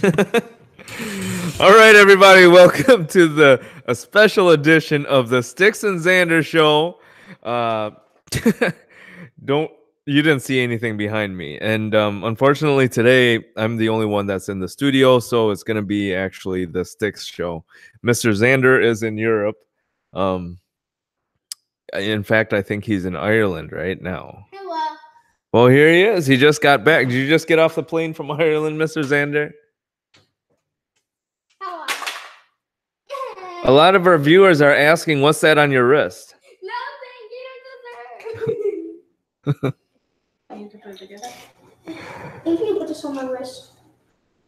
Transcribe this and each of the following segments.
All right, everybody, welcome to a special edition of the Stix and Xander show. Uh, don't you didn't see anything behind me, and unfortunately today I'm the only one that's in the studio, so it's going to be actually the Stix show. Mr. Xander is in Europe. Um, in fact, I think he's in Ireland right now. Hello. Well, here he is. He just got back. Did you just get off the plane from Ireland, Mr. Xander? Hello. A lot of our viewers are asking, what's that on your wrist? Nothing. You don't deserve. I need to put it together. You can put this on my wrist.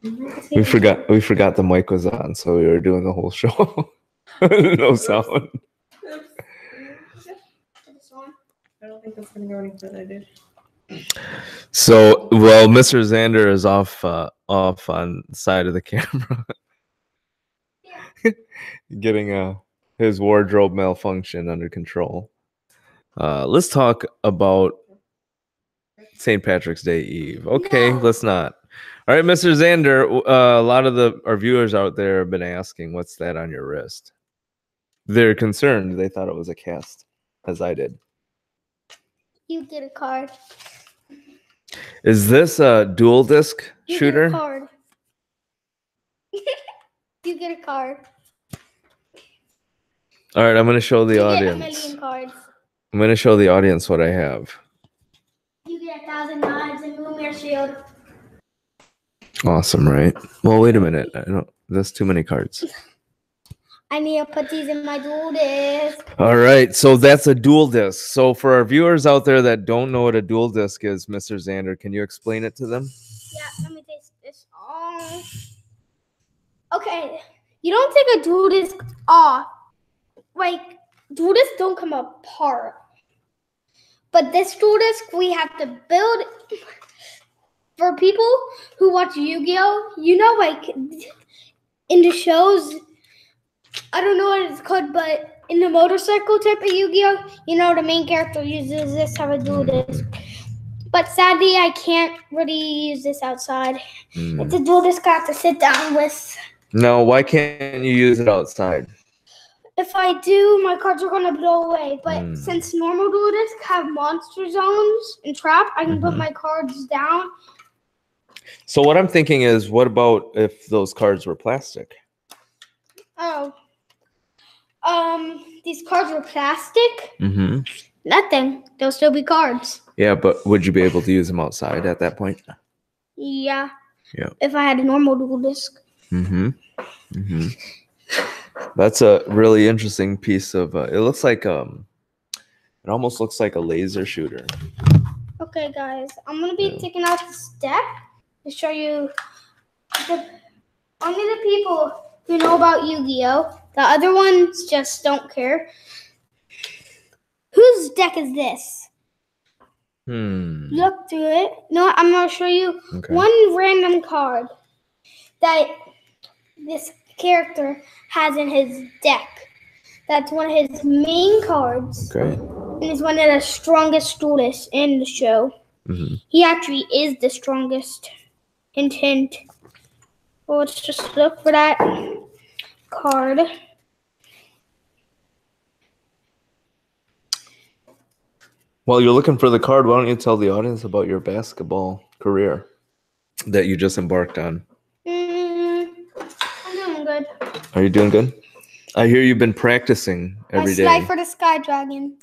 We forgot the mic was on, so we were doing the whole show. No sound. I don't think that's going to go any further, dude. So, well, Mr. Xander is off on the side of the camera. Getting his wardrobe malfunction under control. Let's talk about St. Patrick's Day Eve. Okay, No. Let's not. All right, Mr. Xander, a lot of our viewers out there have been asking, what's that on your wrist? They're concerned. They thought it was a cast, as I did. You get a card. Is this a dual disc You shooter? Get a card. You get a card. All right, I'm going to show the You audience. get a million cards. I'm going to show the audience what I have. You get 1,000 knives and Moomir shield. Awesome, right? Well, wait a minute. That's too many cards. I need to put these in my dual disc. All right, so that's a dual disc. So for our viewers out there that don't know what a dual disc is, Mr. Xander, can you explain it to them? Yeah, let me take this off. Okay, you don't take a dual disc off. Like, dual discs don't come apart. But this dual disc, we have to build. For people who watch Yu-Gi-Oh, you know, like, in the shows, I don't know what it's called, but in the motorcycle type of Yu-Gi-Oh, you know, the main character uses this type of dual disc. But sadly, I can't really use this outside. It's a dual disc I have to sit down with. No, why can't you use it outside? If I do, my cards are going to blow away. But since normal dual disc have monster zones and trap, I can put my cards down. So what I'm thinking is, what about if those cards were plastic? Oh. These cards were plastic? Mm-hmm. Nothing. They'll still be cards. Yeah, but would you be able to use them outside at that point? Yeah. Yeah. If I had a normal dual disc. Mm-hmm. Mm-hmm. That's a really interesting piece of. It looks like it almost looks like a laser shooter. Okay, guys, I'm gonna be taking out this deck to show you only the people who know about Yu-Gi-Oh. The other ones just don't care. Whose deck is this? Look through it. No, I'm gonna show you one random card that this character has in his deck. That's one of his main cards. Okay. And he's one of the strongest duelists in the show. Mm-hmm. He actually is the strongest. Hint, hint. Well, let's just look for that card. While you're looking for the card, why don't you tell the audience about your basketball career that you just embarked on? I'm doing good. Are you doing good? I hear you've been practicing every day. I slide for the Sky Dragon.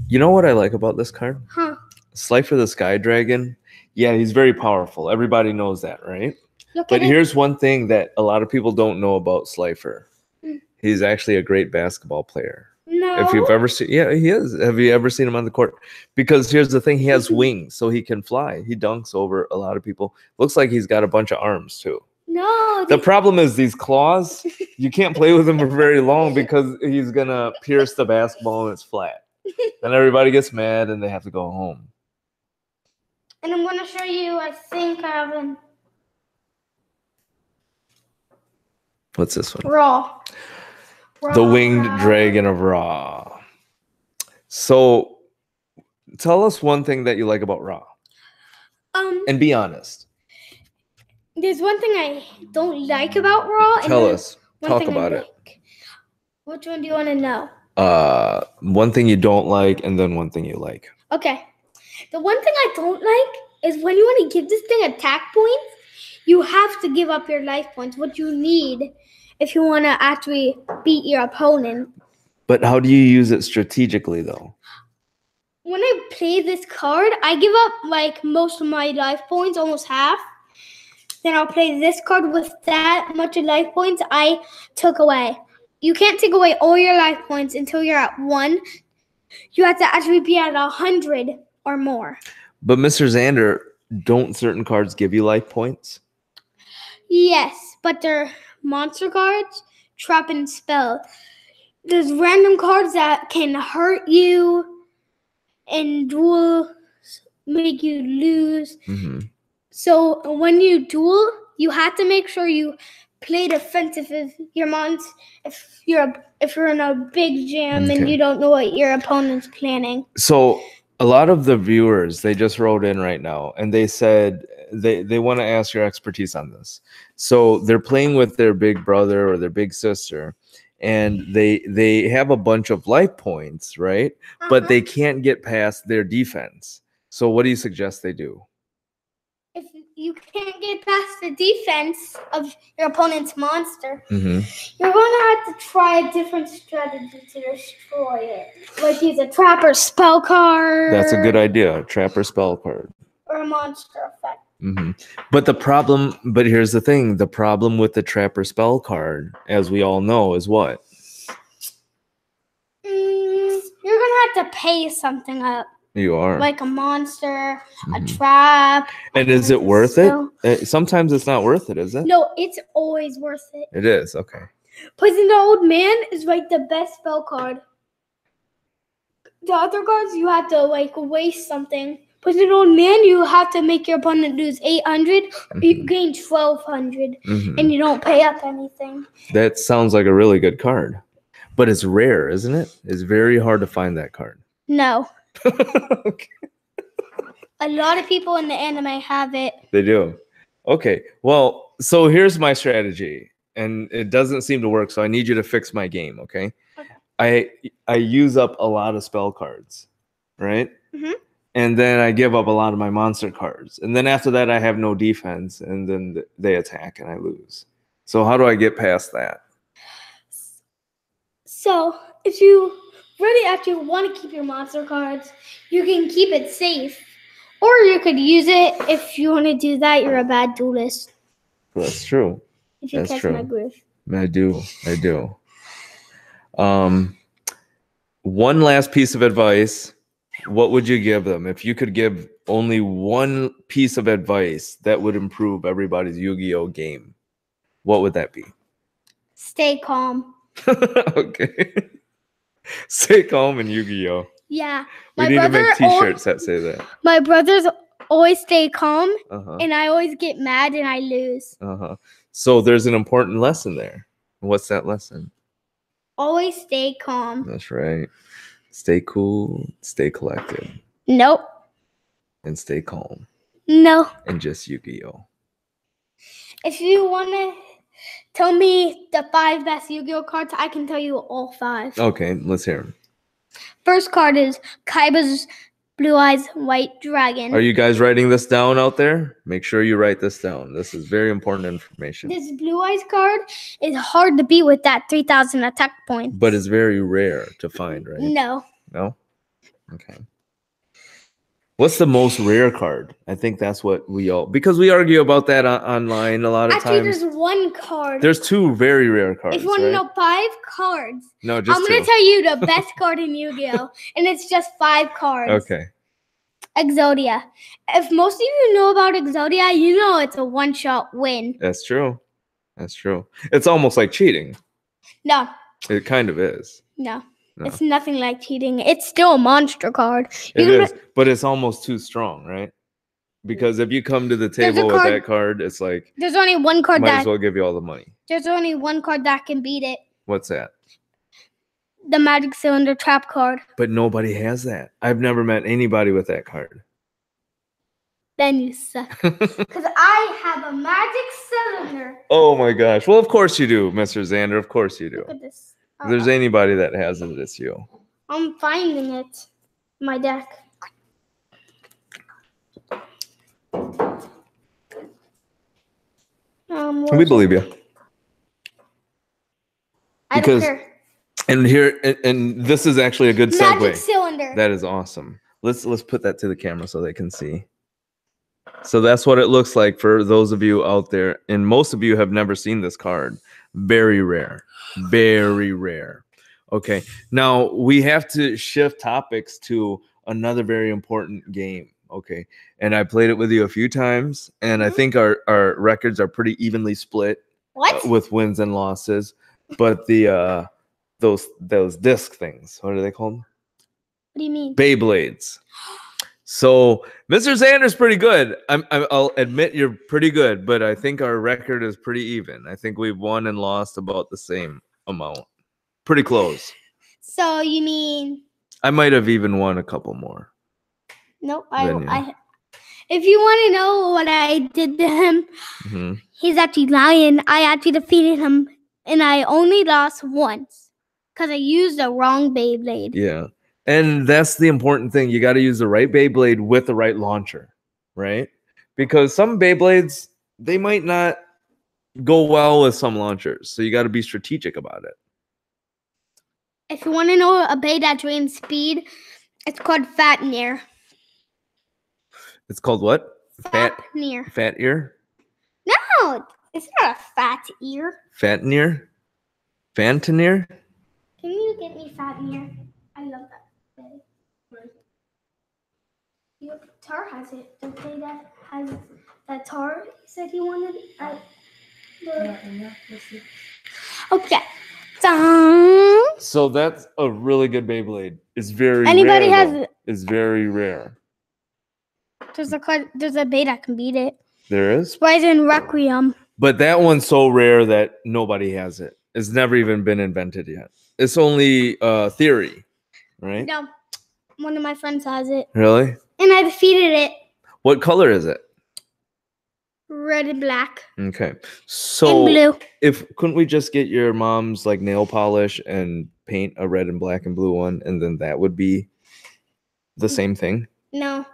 You know what I like about this card? Huh. Slifer the Sky Dragon. Yeah, he's very powerful. Everybody knows that, right? Look But at here's one thing that a lot of people don't know about Slifer. He's actually a great basketball player. No. If you've ever seen, yeah, he is. Have you ever seen him on the court? Because here's the thing: he has wings, so he can fly. He dunks over a lot of people. Looks like he's got a bunch of arms too. No. The problem is these claws. You can't play with him for very long because he's gonna pierce the basketball and it's flat. And everybody gets mad and they have to go home. And I'm gonna show you. I think I have him. What's this one? Raw. The Winged Dragon of Ra. So, tell us one thing that you like about Ra. And be honest. There's one thing I don't like about Raw. And Tell then us. one Talk thing I about it. like. Which one do you want to know? One thing you don't like, and then one thing you like. Okay. The one thing I don't like is when you want to give this thing attack points, you have to give up your life points, what you need if you want to actually beat your opponent. But how do you use it strategically, though? When I play this card, I give up like most of my life points, almost half. Then I'll play this card with that much of life points I took away. You can't take away all your life points until you're at 1. You have to actually be at 100 or more. But Mr. Xander, don't certain cards give you life points? Yes, but they're monster cards, trap and spell. There's random cards that can hurt you and duel, make you lose. Mm-hmm. So when you duel, you have to make sure you play defensive if you're in a big jam and Okay. you don't know what your opponent's planning. So a lot of the viewers, they just wrote in right now, and they said they want to ask your expertise on this. So they're playing with their big brother or their big sister, and they have a bunch of life points, right? But they can't get past their defense. So what do you suggest they do? If you can't get past the defense of your opponent's monster, Mm-hmm. you're going to have to try a different strategy to destroy it. Like use a trap or spell card. That's a good idea. Trapper spell card. Or a monster effect. Mm-hmm. But here's the thing. The problem with the trapper spell card, as we all know, is what? You're going to have to pay something up. You are. Like a monster, a Mhm. trap. And is it worth it? Sometimes it's not worth it, is it? No, it's always worth it. It is, okay. Poison the Old Man is like the best spell card. The other cards, you have to like waste something. Poison the Old Man, you have to make your opponent lose 800. You gain 1200, and you don't pay up anything. That sounds like a really good card. But it's rare, isn't it? It's very hard to find that card. No. Okay. A lot of people in the anime have it. They do. Okay. Well, so here's my strategy, and it doesn't seem to work, so I need you to fix my game, okay? I use up a lot of spell cards, right? Mhm. And then I give up a lot of my monster cards. And then after that, I have no defense, and then they attack and I lose. So how do I get past that? So if you really actually want to keep your monster cards, you can keep it safe. Or you could use it if you want to do that. You're a bad duelist. That's true. If you That's catch true. my groove. I do. One last piece of advice. What would you give them if you could give only one piece of advice that would improve everybody's Yu-Gi-Oh game? What would that be? Stay calm. Okay. Stay calm in Yu-Gi-Oh. Yeah. We need to make t-shirts that say that. My brothers always stay calm, Uh-huh. and I always get mad and I lose. Uh-huh. So there's an important lesson there. What's that lesson? Always stay calm. That's right. Stay cool, stay collected, Nope. and stay calm. No. And just Yu-Gi-Oh. If you want to tell me the 5 best Yu-Gi-Oh cards, I can tell you all 5. Okay, let's hear them. First card is Kaiba's Blue Eyes White Dragon. Are you guys writing this down out there? Make sure you write this down. This is very important information. This Blue Eyes card is hard to beat with that 3,000 attack points. But it's very rare to find, right? No. No? Okay. What's the most rare card? I think that's what we all... Because we argue about that online a lot of Actually, times. there's one card. There's 2 very rare cards, If you want right? to know 5 cards, No, just I'm going 2. to tell you the best card in Yu-Gi-Oh! And it's just 5 cards. Okay. Exodia. If most of you know about Exodia, you know it's a one-shot win. That's true. That's true. It's almost like cheating. No. It kind of is. No. No. It's nothing like cheating. It's still a monster card. It is, but it's almost too strong, right? Because if you come to the table with that card, it's like there's only one card might as well give you all the money. There's only one card that can beat it. What's that? The Magic Cylinder Trap card. But nobody has that. I've never met anybody with that card. Then you suck. Because I have a magic cylinder. Oh my gosh. Well, of course you do, Mr. Xander. Of course you do. Look at this. If there's anybody that has it, it's you. I'm finding it. My deck. We believe you. I don't care. And here, and this is actually a good segue. Magic cylinder. That is awesome. Let's put that to the camera so they can see. So that's what it looks like for those of you out there, and most of you have never seen this card. Very rare. Very rare. Okay, now we have to shift topics to another very important game. Okay, and I played it with you a few times, and I think our records are pretty evenly split. What? With wins and losses, but the those disc things, what are they called? What do you mean? Beyblades. So Mr. Xander's pretty good. I'll admit you're pretty good, but I think our record is pretty even. I think we've won and lost about the same amount. Pretty close. So you mean? I might have even won a couple more. Nope. If you want to know what I did to him, he's actually lying. I actually defeated him, and I only lost once because I used the wrong Beyblade. Yeah. And that's the important thing. You got to use the right Beyblade with the right launcher, right? Because some Beyblades, they might not go well with some launchers. So you got to be strategic about it. If you want to know a Beyblade that drains speed, it's called Fatnir. It's called what? Fatnir. Fat ear? No, it's not a fat ear. Fatnir? Fantanier? Can you get me Fatnir? I love that. Tar has it. The play that has that Tar said he wanted. Okay. So that's a really good Beyblade. It's very Anybody rare. has Though. it. It's very rare. There's a Beyblade that can beat it. There is? Poison Requiem. But that one's so rare that nobody has it. It's never even been invented yet. It's only theory, right? No. One of my friends has it. Really? And I defeated it. What color is it? Red and black. Okay. So and blue. Couldn't we just get your mom's like nail polish and paint a red and black and blue one, and then that would be the same thing? No.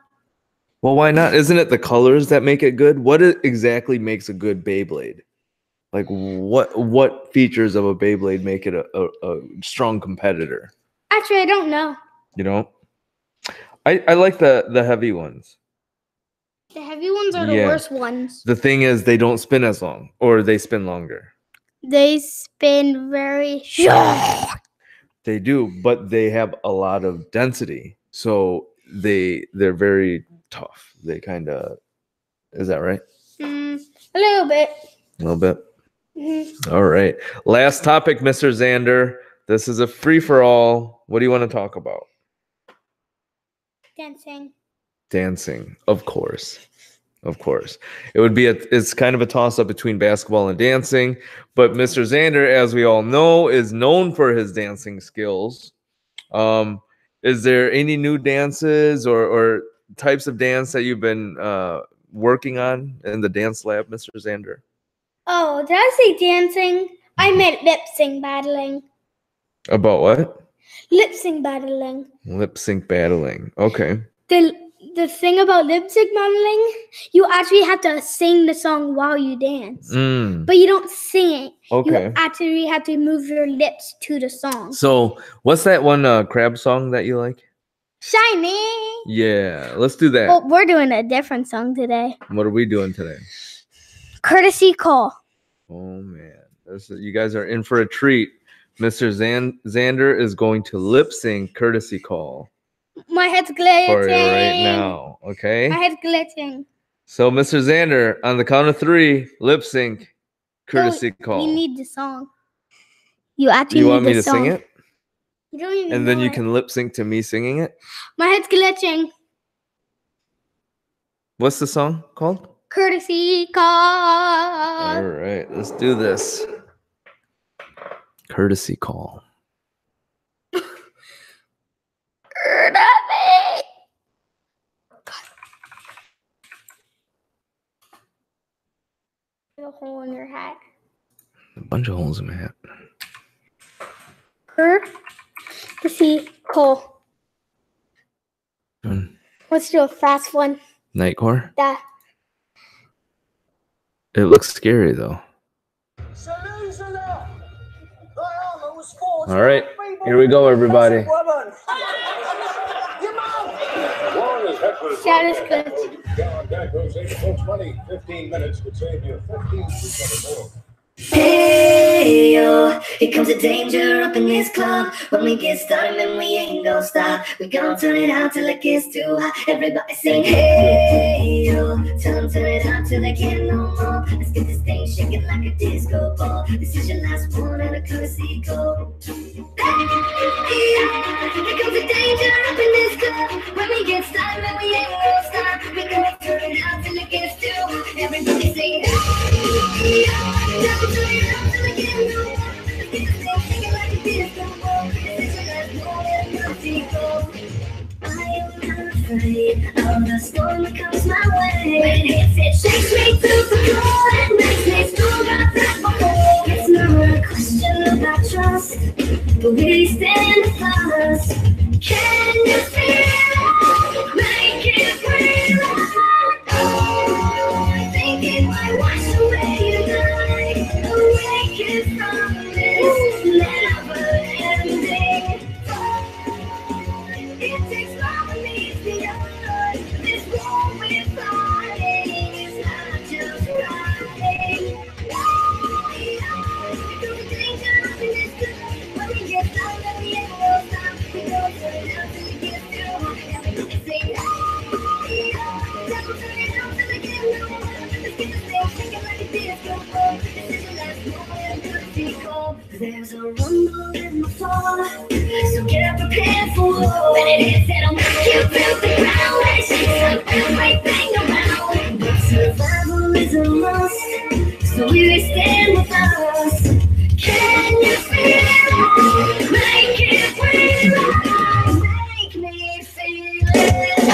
Well, why not? Isn't it the colors that make it good? What exactly makes a good Beyblade? Like what features of a Beyblade make it a strong competitor? Actually, I don't know. You don't? I like the heavy ones. The heavy ones are the worst ones. The thing is, they don't spin as long, or they spin longer. They spin very short. They do, but they have a lot of density, so they're very tough. They kind of, is that right? A little bit. A little bit. All right. Last topic, Mr. Xander. This is a free for all. What do you want to talk about? Dancing, of course. Of course. It would be it's kind of a toss up between basketball and dancing, but Mr. Xander, as we all know, is known for his dancing skills. Is there any new dances or types of dance that you've been working on in the dance lab, Mr. Xander? Oh, did I say dancing? I meant lip sync battling. About what? Lip sync battling. Lip sync battling. Okay. The thing about lip sync battling, you actually have to sing the song while you dance. But you don't sing it. Okay. You actually have to move your lips to the song. So what's that one crab song that you like? Shiny. Yeah, let's do that. Well, we're doing a different song today. What are we doing today? Courtesy call. Oh, man. You guys are in for a treat. Mr. Xander is going to lip sync Courtesy Call. My head's glitching. For you right now, okay? My head's glitching. So, Mr. Xander, on the count of 3, lip sync Courtesy Call. We need the song. You actually You need want me the to song. sing it? You don't even And then know you it. can lip sync to me singing it? My head's glitching. What's the song called? Courtesy call. All right, let's do this. Courtesy Call. hole in your hat. A bunch of holes in my hat. Let's see. Cole. Mm. Let's do a fast one. Nightcore. That. It looks scary though. All right, here we go, everybody. That is good. 15 minutes could save you 15% or more. Hey yo, here comes the danger up in this club. When we get started, man, we ain't gonna stop. We gon' turn it out till it gets too hot. Everybody sing, hey yo. Tell them turn it out till they can't no more. Let's get this thing shaking like a disco ball. This is your last one and a courtesy call. Hey yo, here comes the danger up in this club. When we get started, man, we ain't gonna stop. We gon' turn it out till it gets too hot. Everybody sing, hey yo. I am not afraid of the storm that comes my way. When it hits, it shakes me to the core and makes me stronger than before. It's not a question about trust, but we stand fast. Can you feel it? Make it real. I think it might wash away your night. Awaken from this never-ending fight. It takes love and meets the eye. This war we're fighting is not just riding. Through the danger of this good. When we get down, then we ain't no stop. We go turn it out till it gets too hot. Everybody sing, devil turn it out till it gets no more. Let's get this thing shaking like a disco ball. This is your last moment, courtesy call. There's a rumble in the fall, so get prepared for war. When it hits, it'll knock you to the ground. When it shakes up, and right bang around. But survival is a must, so we stand with us. Can you feel it? Make it real. Make me feel it. I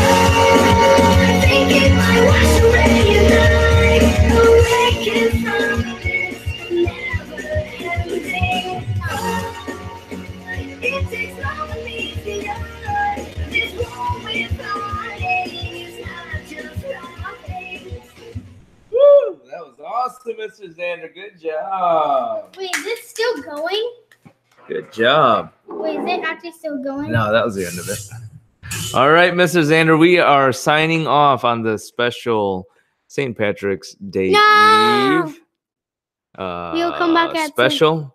think it might wash away your night. Awaken from this never-ending fight. It takes love and meets the eye. This war we're fighting is not just riding. Woo! That was awesome, Mr. Xander. Good job. Wait, is it still going? Good job. Wait, is it actually still going? No, that was the end of it. All right, Mr. Xander, we are signing off on the special St. Patrick's Day No! Eve We'll come back at special.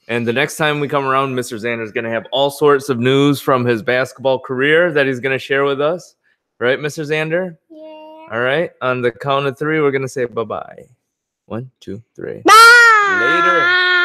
And the next time we come around, Mr. Xander is going to have all sorts of news from his basketball career that he's going to share with us. Right, Mr. Xander? Yeah. All right. On the count of three, we're going to say bye-bye. 1, 2, 3. Bye! Later.